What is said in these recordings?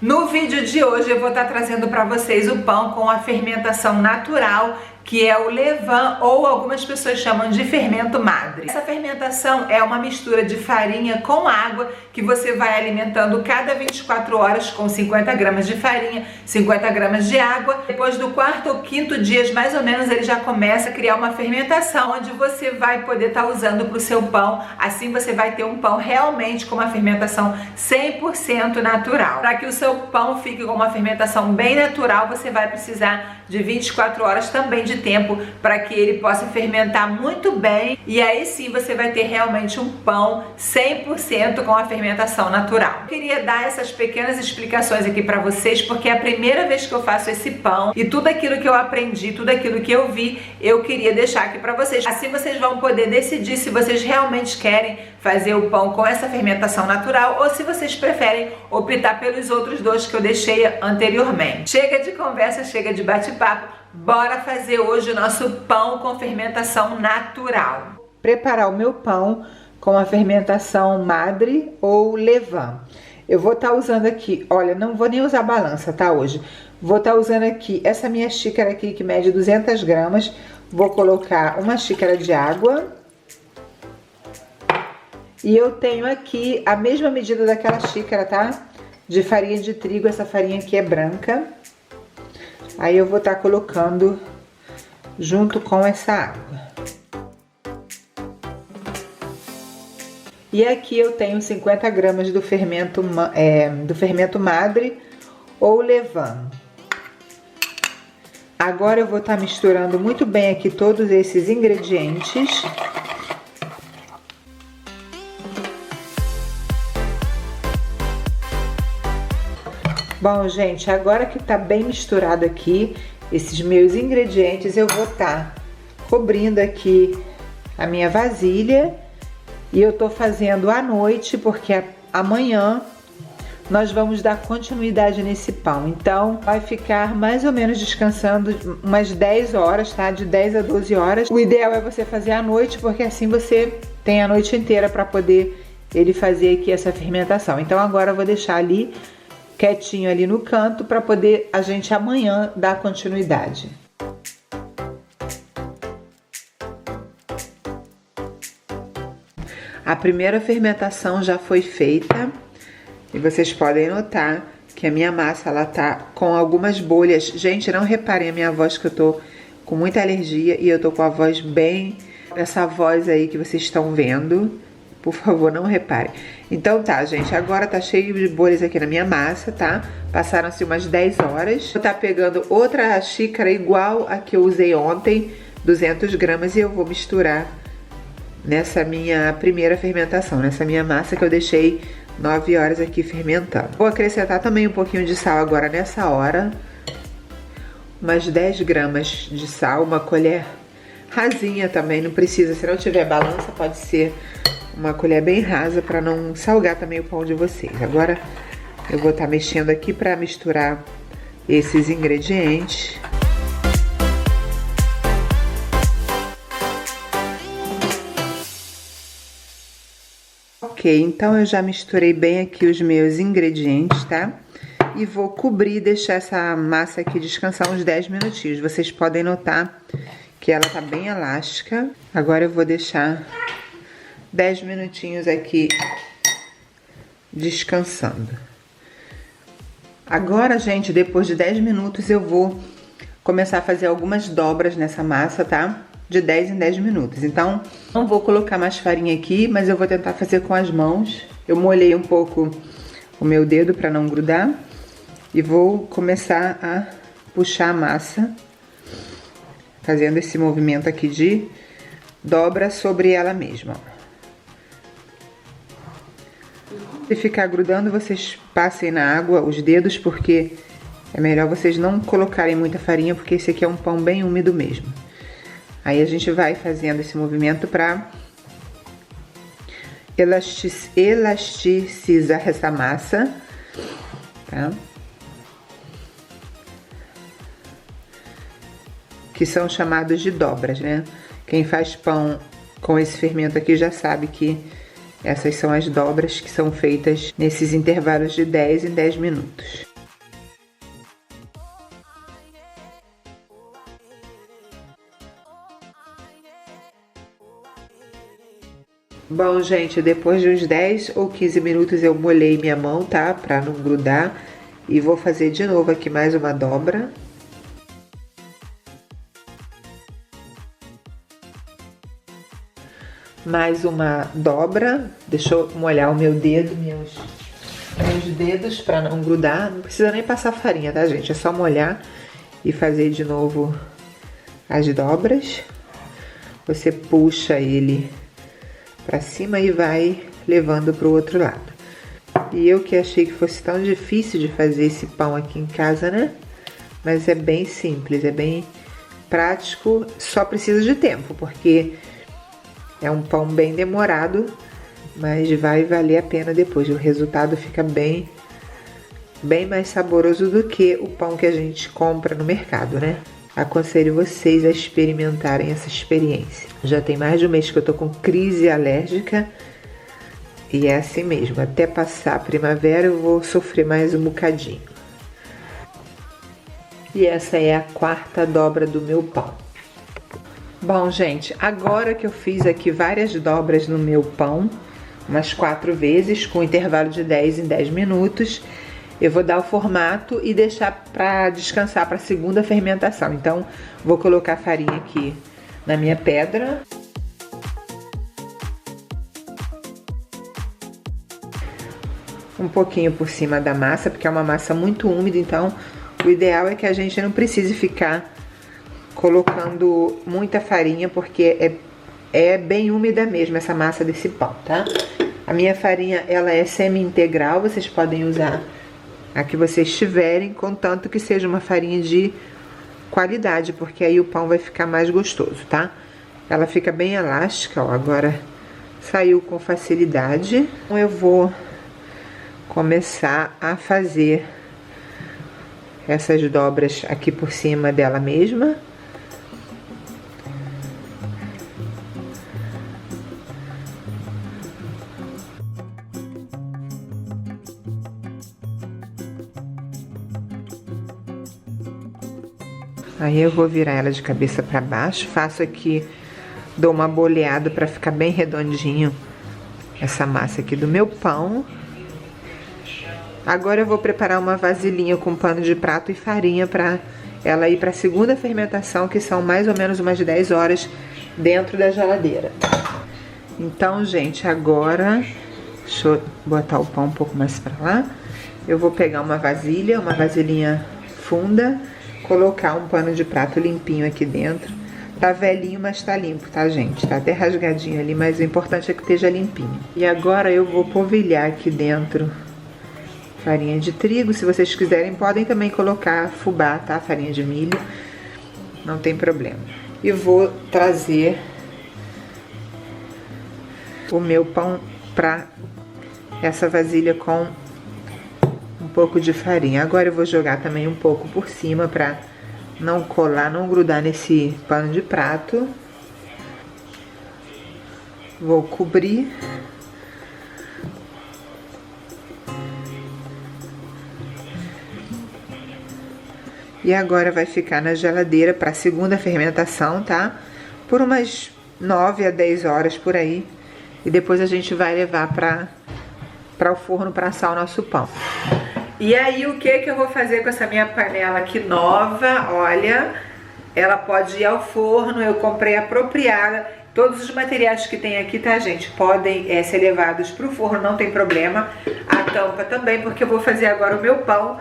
No vídeo de hoje eu vou estar trazendo para vocês o pão com a fermentação natural, que é o levain, ou algumas pessoas chamam de fermento madre. Essa fermentação é uma mistura de farinha com água que você vai alimentando cada 24 horas com 50 gramas de farinha, 50 gramas de água. Depois do quarto ou quinto dia, mais ou menos, ele já começa a criar uma fermentação, onde você vai poder estar usando para o seu pão. Assim você vai ter um pão realmente com uma fermentação 100% natural. Para que o seu pão fique com uma fermentação bem natural, você vai precisar de 24 horas também de tempo para que ele possa fermentar muito bem, e aí sim você vai ter realmente um pão 100% com a fermentação natural. Eu queria dar essas pequenas explicações aqui para vocês, porque é a primeira vez que eu faço esse pão e tudo aquilo que eu aprendi, tudo aquilo que eu vi, eu queria deixar aqui para vocês. Assim vocês vão poder decidir se vocês realmente querem fazer o pão com essa fermentação natural ou se vocês preferem optar pelos outros dois que eu deixei anteriormente. Chega de conversa, chega de bate-papo, bora fazer hoje o nosso pão com fermentação natural. Preparar o meu pão com a fermentação madre ou levain. Eu vou estar usando aqui, olha, não vou nem usar balança, tá, hoje. Vou estar usando aqui essa minha xícara aqui que mede 200 gramas. Vou colocar uma xícara de água. E eu tenho aqui a mesma medida daquela xícara, tá? De farinha de trigo, essa farinha aqui é branca. Aí eu vou estar colocando junto com essa água. E aqui eu tenho 50 gramas do fermento madre ou levain. Agora eu vou estar misturando muito bem aqui todos esses ingredientes. Bom, gente, agora que tá bem misturado aqui esses meus ingredientes, eu vou estar cobrindo aqui a minha vasilha. E eu tô fazendo à noite, porque amanhã nós vamos dar continuidade nesse pão. Então, vai ficar mais ou menos descansando umas 10 horas, tá? De 10 a 12 horas. O ideal é você fazer à noite, porque assim você tem a noite inteira para poder ele fazer aqui essa fermentação. Então, agora eu vou deixar ali quietinho ali no canto para poder a gente amanhã dar continuidade. A primeira fermentação já foi feita e vocês podem notar que a minha massa ela tá com algumas bolhas. Gente, não reparem a minha voz, que eu tô com muita alergia e eu tô com a voz bem, essa voz aí que vocês estão vendo. Por favor, não reparem. Então tá, gente, agora tá cheio de bolhas aqui na minha massa, tá? Passaram-se umas 10 horas. Vou tá pegando outra xícara igual a que eu usei ontem, 200 gramas, e eu vou misturar nessa minha primeira fermentação, nessa minha massa que eu deixei 9 horas aqui fermentando. Vou acrescentar também um pouquinho de sal agora nessa hora. Umas 10 gramas de sal, uma colher rasinha também, não precisa, se não tiver balança, pode ser uma colher bem rasa para não salgar também o pão de vocês. Agora eu vou estar mexendo aqui para misturar esses ingredientes. Ok, então eu já misturei bem aqui os meus ingredientes, tá? E vou cobrir e deixar essa massa aqui descansar uns 10 minutinhos. Vocês podem notar que ela tá bem elástica. Agora eu vou deixar 10 minutinhos aqui descansando. Agora, gente, depois de 10 minutos eu vou começar a fazer algumas dobras nessa massa, tá? De 10 em 10 minutos. Então, não vou colocar mais farinha aqui, mas eu vou tentar fazer com as mãos. Eu molhei um pouco o meu dedo para não grudar e vou começar a puxar a massa, fazendo esse movimento aqui de dobra sobre ela mesma. Se ficar grudando, vocês passem na água os dedos, porque é melhor vocês não colocarem muita farinha, porque esse aqui é um pão bem úmido mesmo. Aí a gente vai fazendo esse movimento para elasticizar essa massa, tá? Que são chamados de dobras, né? Quem faz pão com esse fermento aqui já sabe que Essas são as dobras que são feitas nesses intervalos de 10 em 10 minutos. Bom, gente, depois de uns 10 ou 15 minutos eu molhei minha mão, tá? Pra não grudar. E vou fazer de novo aqui mais uma dobra. Mais uma dobra. Deixa eu molhar o meu dedo, meus dedos pra não grudar. Não precisa nem passar farinha, tá, gente? É só molhar e fazer de novo as dobras. Você puxa ele pra cima e vai levando pro outro lado. E eu que achei que fosse tão difícil de fazer esse pão aqui em casa, né? Mas é bem simples, é bem prático, só precisa de tempo, porque é um pão bem demorado, mas vai valer a pena depois. O resultado fica bem mais saboroso do que o pão que a gente compra no mercado, né? Aconselho vocês a experimentarem essa experiência. Já tem mais de um mês que eu tô com crise alérgica e é assim mesmo. Até passar a primavera eu vou sofrer mais um bocadinho. E essa é a quarta dobra do meu pão. Bom, gente, agora que eu fiz aqui várias dobras no meu pão, umas 4 vezes, com intervalo de 10 em 10 minutos, eu vou dar o formato e deixar para descansar para a segunda fermentação. Então, vou colocar a farinha aqui na minha pedra. Um pouquinho por cima da massa, porque é uma massa muito úmida, então o ideal é que a gente não precise ficar colocando muita farinha, porque é bem úmida mesmo essa massa desse pão, tá? A minha farinha, ela é semi-integral, vocês podem usar a que vocês tiverem, contanto que seja uma farinha de qualidade, porque aí o pão vai ficar mais gostoso, tá? Ela fica bem elástica, ó, agora saiu com facilidade. Então eu vou começar a fazer essas dobras aqui por cima dela mesma. Aí eu vou virar ela de cabeça para baixo, faço aqui, dou uma boleada para ficar bem redondinho essa massa aqui do meu pão. Agora eu vou preparar uma vasilhinha com pano de prato e farinha para ela ir para a segunda fermentação, que são mais ou menos umas 10 horas dentro da geladeira. Então, gente, agora, deixa eu botar o pão um pouco mais para lá. Eu vou pegar uma vasilhinha funda, colocar um pano de prato limpinho aqui dentro. Tá velhinho, mas tá limpo, tá, gente? Tá até rasgadinho ali, mas o importante é que esteja limpinho. E agora eu vou polvilhar aqui dentro farinha de trigo. Se vocês quiserem, podem também colocar fubá, tá? Farinha de milho, não tem problema. E vou trazer o meu pão pra essa vasilha com um pouco de farinha. Agora eu vou jogar também um pouco por cima pra não colar, não grudar nesse pano de prato. Vou cobrir. E agora vai ficar na geladeira para a segunda fermentação, tá? Por umas 9 a 10 horas por aí. E depois a gente vai levar para o forno para assar o nosso pão. E aí, o que eu vou fazer com essa minha panela aqui nova? Olha, ela pode ir ao forno, eu comprei apropriada. Todos os materiais que tem aqui, tá, gente, podem ser levados para o forno, não tem problema. A tampa também, porque eu vou fazer agora o meu pão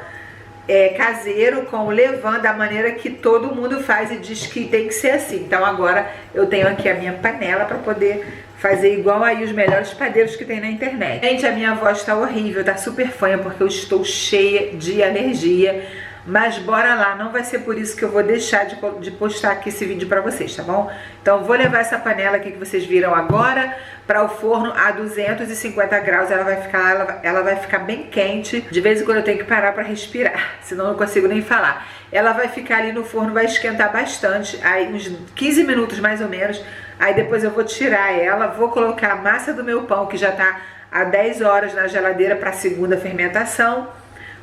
caseiro com o levain da maneira que todo mundo faz e diz que tem que ser assim. Então agora eu tenho aqui a minha panela para poder fazer igual aí os melhores padeiros que tem na internet. Gente, a minha voz tá horrível, tá super fanha, porque eu estou cheia de alergia. mas bora lá, não vai ser por isso que eu vou deixar de postar aqui esse vídeo pra vocês, tá bom? Então vou levar essa panela aqui que vocês viram agora para o forno a 250 graus, ela vai ficar bem quente, de vez em quando eu tenho que parar pra respirar, senão eu não consigo nem falar. Ela vai ficar ali no forno, vai esquentar bastante, aí uns 15 minutos mais ou menos, aí depois eu vou tirar ela, vou colocar a massa do meu pão que já tá há 10 horas na geladeira para a segunda fermentação.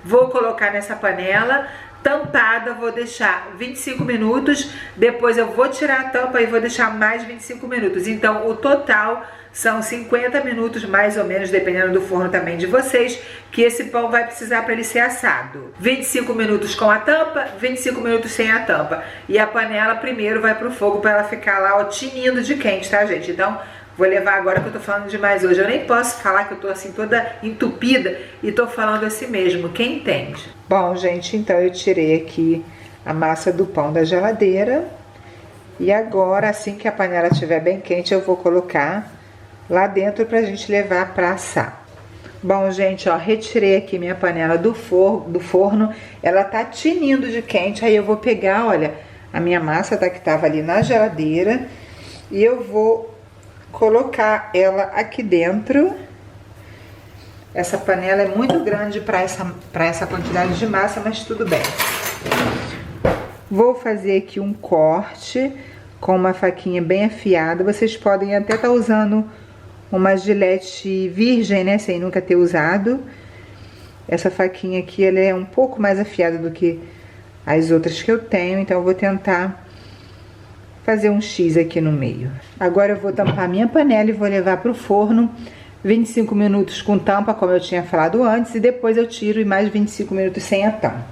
Vou colocar nessa panela tampada, vou deixar 25 minutos, depois eu vou tirar a tampa e vou deixar mais 25 minutos. Então o total são 50 minutos mais ou menos, dependendo do forno também de vocês, que esse pão vai precisar para ele ser assado. 25 minutos com a tampa, 25 minutos sem a tampa. E a panela primeiro vai pro fogo para ela ficar lá, ó, tinindo de quente, tá, gente? Então vou levar agora que eu tô falando demais hoje. Eu nem posso falar que eu tô assim toda entupida e tô falando assim mesmo. Quem entende? Bom, gente, então eu tirei aqui a massa do pão da geladeira. E agora, assim que a panela estiver bem quente, eu vou colocar lá dentro pra gente levar pra assar. Bom, gente, ó, retirei aqui minha panela do forno. Ela tá tinindo de quente. Aí eu vou pegar, olha, a minha massa tá, que tava ali na geladeira. E eu vou colocar ela aqui dentro. Essa panela é muito grande para essa quantidade de massa, mas tudo bem. Vou fazer aqui um corte com uma faquinha bem afiada. Vocês podem até estar usando uma gilete virgem, né, sem nunca ter usado. Essa faquinha aqui, ela é um pouco mais afiada do que as outras que eu tenho, então eu vou tentar fazer um X aqui no meio. Agora eu vou tampar minha panela e vou levar para o forno 25 minutos com tampa, como eu tinha falado antes, e depois eu tiro e mais 25 minutos sem a tampa.